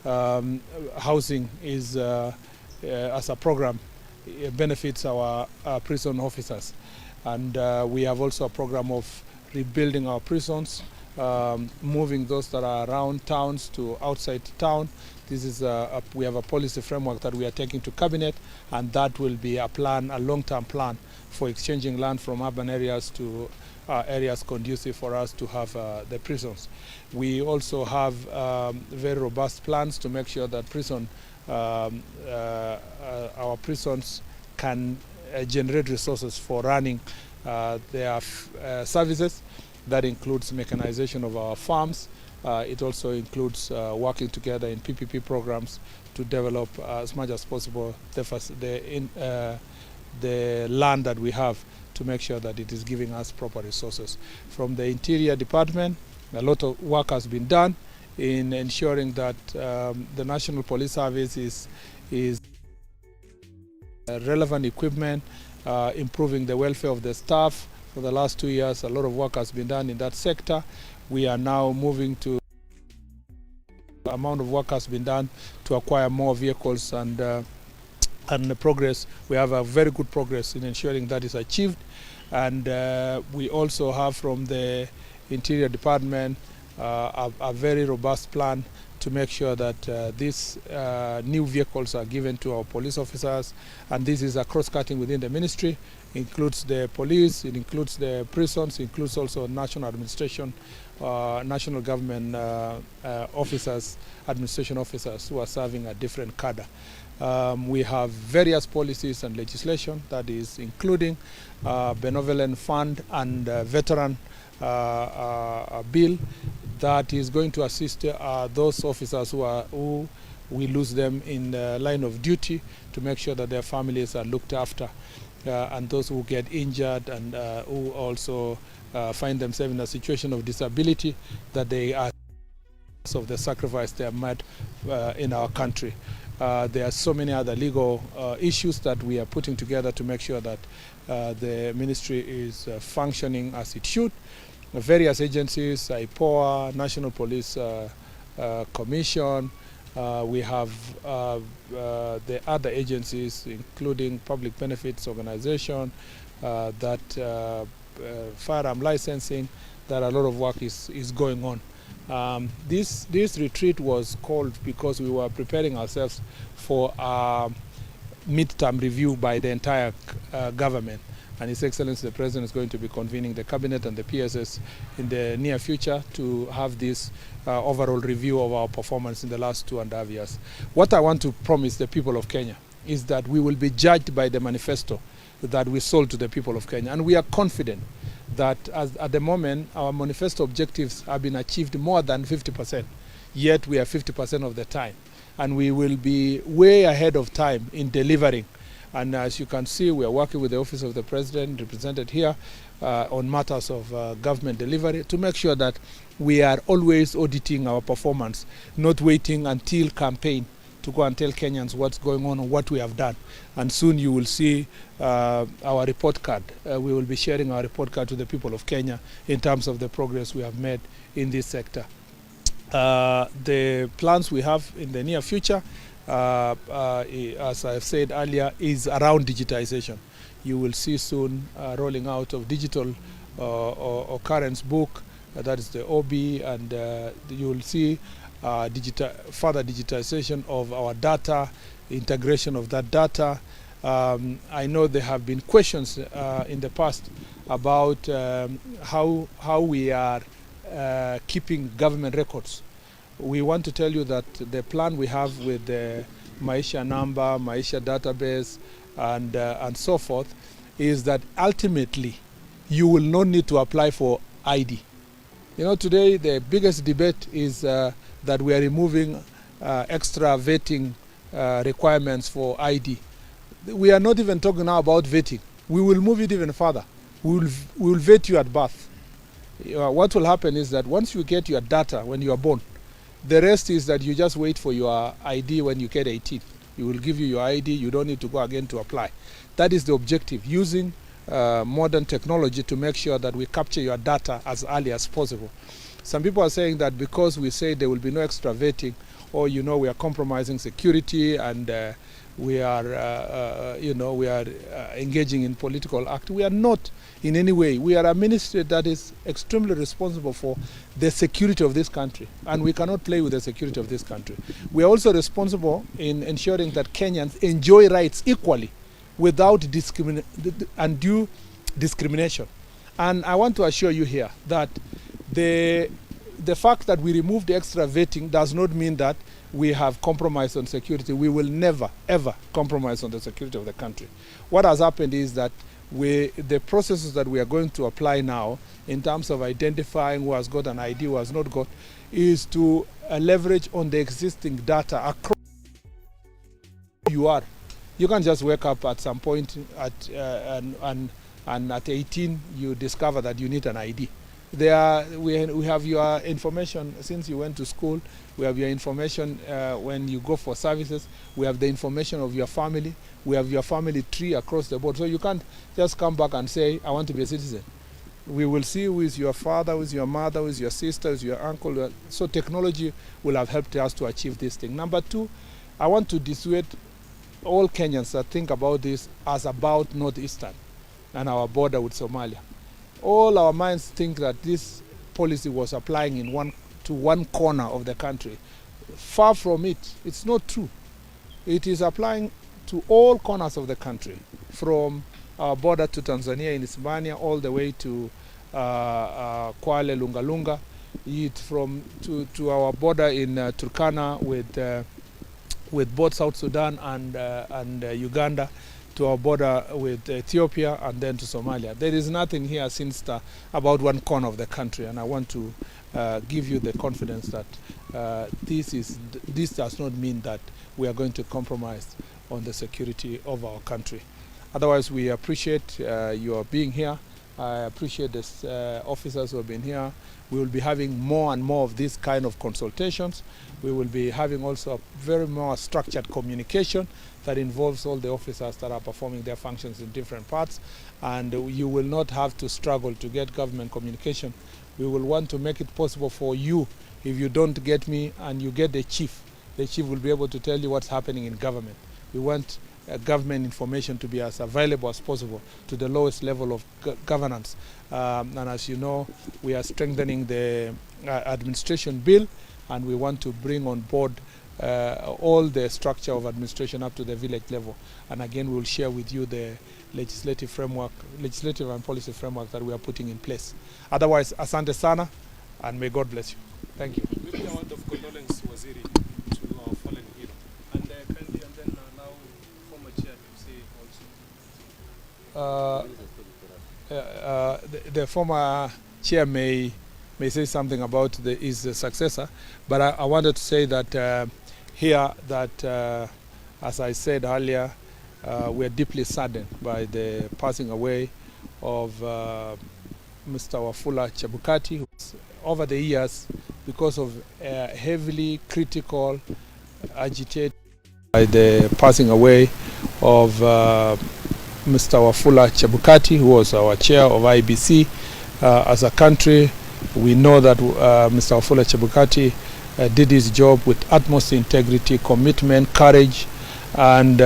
housing is, as a program, benefits our prison officers. And we have also a program of rebuilding our prisons, moving those that are around towns to outside town. This is we have a policy framework that we are taking to cabinet, and that will be a plan, a long-term plan for exchanging land from urban areas to areas conducive for us to have the prisons. We also have very robust plans to make sure that our prisons can generate resources for running their services. That includes mechanization of our farms. It also includes working together in PPP programs to develop as much as possible the land that we have, to make sure that it is giving us proper resources. From the Interior Department, a lot of work has been done in ensuring that the National Police Service is relevant equipment, improving the welfare of the staff. For the last 2 years, a lot of work has been done in that sector. We are now moving to the amount of work has been done to acquire more vehicles, and the progress, we have a very good progress in ensuring that is achieved. And we also have from the Interior Department a very robust plan to make sure that these new vehicles are given to our police officers, and this is a cross-cutting within the ministry. It includes the police, it includes the prisons, it includes also national administration, national government officers, administration officers who are serving a different cadre. We have various policies and legislation that is including benevolent fund and veteran bill that is going to assist those officers who we lose them in the line of duty, to make sure that their families are looked after, and those who get injured and who also find themselves in a situation of disability, that they are of the sacrifice they have made in our country. There are so many other legal issues that we are putting together to make sure that the ministry is functioning as it should. Various agencies, IPOA, National Police Commission, we have the other agencies, including Public Benefits Organization, firearm licensing, that a lot of work is going on. This retreat was called because we were preparing ourselves for a midterm review by the entire government. And His Excellency the President is going to be convening the Cabinet and the PSS in the near future to have this overall review of our performance in the last 2.5 years. What I want to promise the people of Kenya is that we will be judged by the manifesto that we sold to the people of Kenya. And we are confident that at the moment our manifesto objectives have been achieved more than 50%, yet we are 50% of the time. And we will be way ahead of time in delivering. And as you can see, we are working with the Office of the President, represented here, on matters of government delivery, to make sure that we are always auditing our performance, not waiting until campaign to go and tell Kenyans what's going on or what we have done. And soon you will see our report card. We will be sharing our report card to the people of Kenya in terms of the progress we have made in this sector. The plans we have in the near future, as I've said earlier, is around digitization. You will see soon rolling out of digital occurrence book, that is the OB, and you will see further digitization of our data, integration of that data. I know there have been questions in the past about how we are keeping government records. We want to tell you that the plan we have with the Maisha number, Maisha database, and so forth, is that ultimately you will not need to apply for ID. You know, today the biggest debate is that we are removing extra vetting requirements for ID. We are not even talking now about vetting. We will move it even further. We will vet you at birth. What will happen is that once you get your data when you are born, the rest is that you just wait for your ID when you get 18. You will give you your ID. You don't need to go again to apply. That is the objective, using modern technology to make sure that we capture your data as early as possible. Some people are saying that because we say there will be no extra vetting oh, we are compromising security and we are, we are engaging in political act. We are not in any way. We are a ministry that is extremely responsible for the security of this country, and we cannot play with the security of this country. We are also responsible in ensuring that Kenyans enjoy rights equally without undue discrimination. And I want to assure you here that the fact that we removed the extra vetting does not mean that we have compromised on security. We will never, ever compromise on the security of the country. What has happened is that the processes that we are going to apply now in terms of identifying who has got an ID, who has not got, is to leverage on the existing data across you are. You can't just wake up at some point and at 18 you discover that you need an ID. We have your information since you went to school. We have your information when you go for services. We have the information of your family. We have your family tree across the board. So you can't just come back and say, I want to be a citizen. We will see who is your father, who is your mother, who is your sister, who is your uncle. So technology will have helped us to achieve this thing. Number two, I want to dissuade all Kenyans that think about this as about Northeastern and our border with Somalia. All our minds think that this policy was applying to one corner of the country. Far from it. It's not true. It is applying to all corners of the country, from our border to Tanzania in Hispania all the way to Kwale, Lungalunga, to our border in Turkana with both South Sudan and Uganda, to our border with Ethiopia, and then to Somalia. There is nothing here since about one corner of the country, and I want to give you the confidence that this does not mean that we are going to compromise on the security of our country. Otherwise, we appreciate your being here. I appreciate the officers who have been here. We will be having more and more of these kind of consultations. We will be having also a very more structured communication that involves all the officers that are performing their functions in different parts. And you will not have to struggle to get government communication. We will want to make it possible for you, if you don't get me and you get the chief will be able to tell you what's happening in government. We want government information to be as available as possible to the lowest level of governance. And as you know, we are strengthening the administration bill, and we want to bring on board all the structure of administration up to the village level. And again, we will share with you the legislative and policy framework that we are putting in place. Otherwise, asante sana, and may God bless you. Thank you. Maybe a word of condolence, Waziri, to our fallen hero. And kindly, and then allow former chair to say also. The former chair may say something about his successor, but I wanted to say that as I said earlier, we are deeply saddened by the passing away of Mr. Wafula Chebukati, who over the years, because of heavily critical, agitated by the passing away of Mr. Wafula Chebukati, who was our chair of IBC. As a country, we know that Mr. Wafula Chebukati did his job with utmost integrity, commitment, courage, and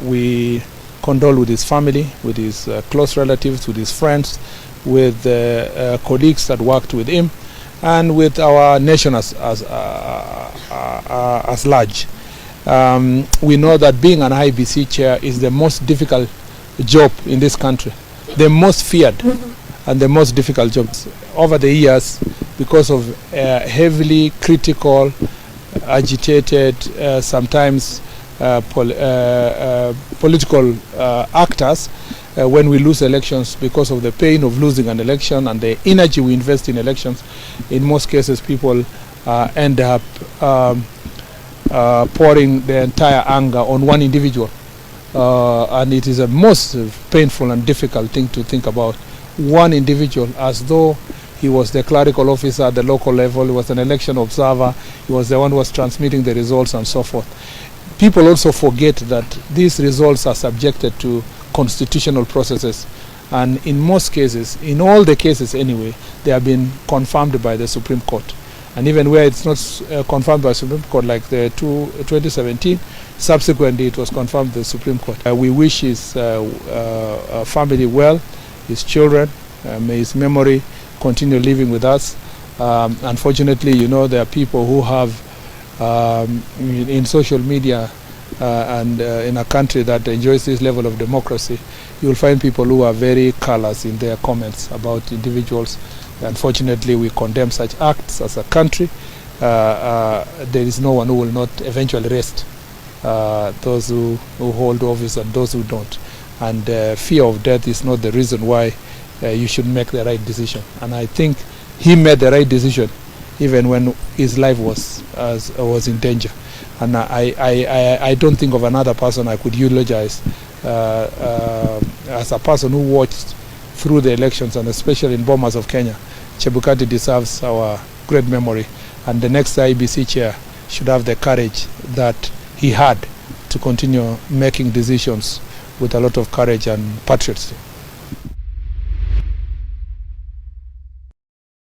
we condole with his family, with his close relatives, with his friends, with colleagues that worked with him, and with our nation as large. We know that being an IBC chair is the most difficult job in this country, the most feared and the most difficult jobs. Over the years, because of heavily critical, agitated, sometimes political actors, when we lose elections, because of the pain of losing an election and the energy we invest in elections, in most cases people end up pouring their entire anger on one individual. And it is a most painful and difficult thing to think about. One individual, as though he was the clerical officer at the local level, he was an election observer, he was the one who was transmitting the results and so forth. People also forget that these results are subjected to constitutional processes, and in most cases, in all the cases anyway, they have been confirmed by the Supreme Court. And even where it's not confirmed by Supreme Court, like the 2017, subsequently it was confirmed by the Supreme Court. We wish his family well, his children, may his memory continue living with us. Unfortunately, you know, there are people who have in social media and in a country that enjoys this level of democracy, you will find people who are very callous in their comments about individuals. Unfortunately, we condemn such acts as a country. There is no one who will not eventually rest those who hold office and those who don't. And fear of death is not the reason why you should make the right decision. And I think he made the right decision even when his life was in danger. And I don't think of another person I could eulogize as a person who watched through the elections, and especially in Bomas of Kenya. Chebukati deserves our great memory, and the next IBC chair should have the courage that he had to continue making decisions with a lot of courage and patriotism.